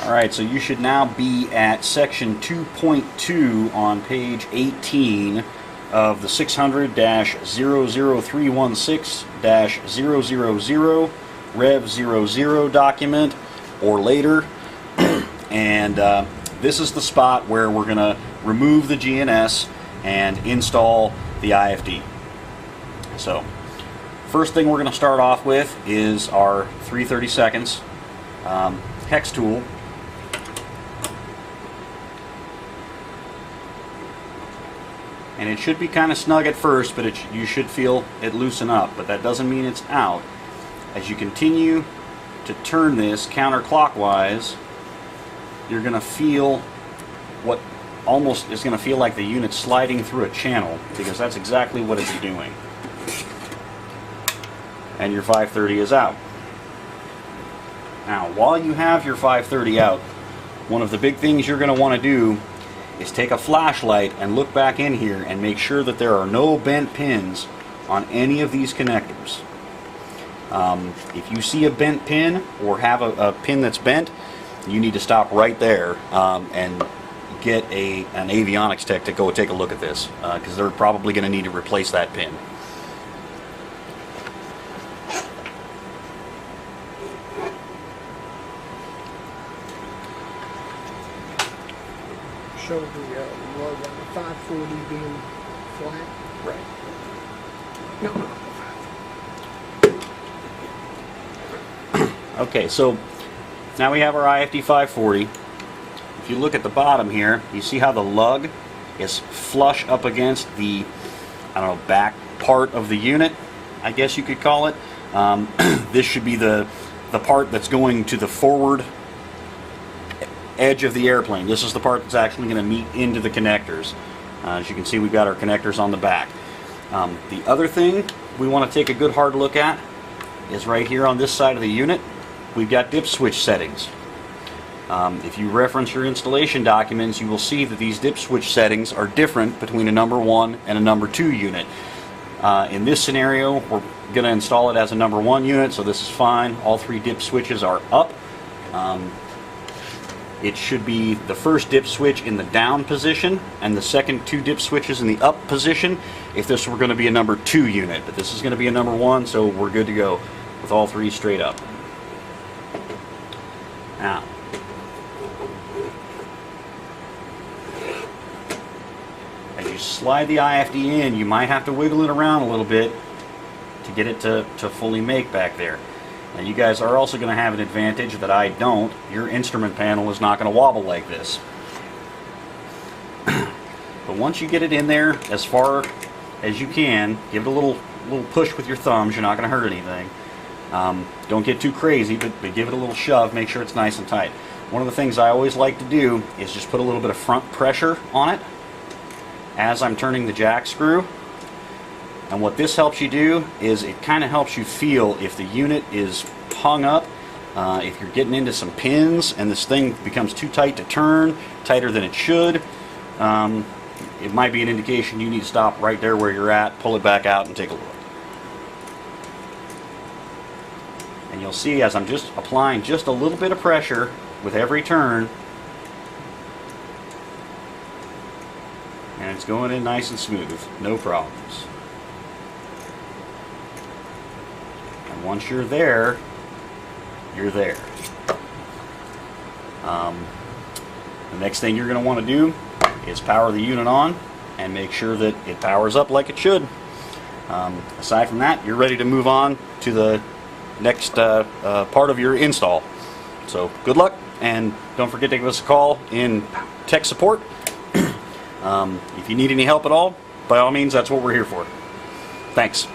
Alright, so you should now be at section 2.2 on page 18 of the 600-00316-000 Rev 00 document or later. And this is the spot where we're going to remove the GNS and install the IFD. So, first thing we're going to start off with is our 3/32 Hex Tool. And it should be kind of snug at first, but you should feel it loosen up. But that doesn't mean it's out. As you continue to turn this counterclockwise, you're going to feel what almost is going to feel like the unit's sliding through a channel, because that's exactly what it's doing. And your 530 is out. Now, while you have your 530 out, one of the big things you're going to want to do is take a flashlight and look back in here and make sure that there are no bent pins on any of these connectors. If you see a bent pin or have a pin that's bent, you need to stop right there and get an avionics tech to go take a look at this, because they're probably going to need to replace that pin. Show the logo, the 540 being flat. Right. No. Okay, so now we have our IFD 540. If you look at the bottom here, you see how the lug is flush up against the, I don't know, back part of the unit, I guess you could call it. This should be the part that's going to the forward edge of the airplane. This is the part that's actually going to meet into the connectors. As you can see, we've got our connectors on the back. The other thing we want to take a good hard look at is right here on this side of the unit. We've got dip switch settings. If you reference your installation documents, you will see that these dip switch settings are different between a number 1 and a number 2 unit. In this scenario, we're going to install it as a number 1 unit, so this is fine. All 3 dip switches are up. It should be the first dip switch in the down position and the second 2 dip switches in the up position if this were going to be a number 2 unit. But this is going to be a number 1, so we're good to go with all 3 straight up. Now, as you slide the IFD in, you might have to wiggle it around a little bit to get it to fully make back there. Now, you guys are also going to have an advantage that I don't. Your instrument panel is not going to wobble like this. But once you get it in there as far as you can, give it a little push with your thumbs. You're not going to hurt anything. Don't get too crazy, but give it a little shove. Make sure it's nice and tight. One of the things I always like to do is just put a little bit of front pressure on it as I'm turning the jack screw. And what this helps you do is it kind of helps you feel if the unit is hung up, if you're getting into some pins and this thing becomes too tight to turn, tighter than it should, it might be an indication you need to stop right there where you're at, pull it back out and take a look. And you'll see as I'm just applying just a little bit of pressure with every turn, and it's going in nice and smooth, no problems. And once you're there, you're there. The next thing you're going to want to do is power the unit on and make sure that it powers up like it should. Aside from that, you're ready to move on to the next part of your install. So good luck, and don't forget to give us a call in tech support. If you need any help at all, by all means, that's what we're here for. Thanks.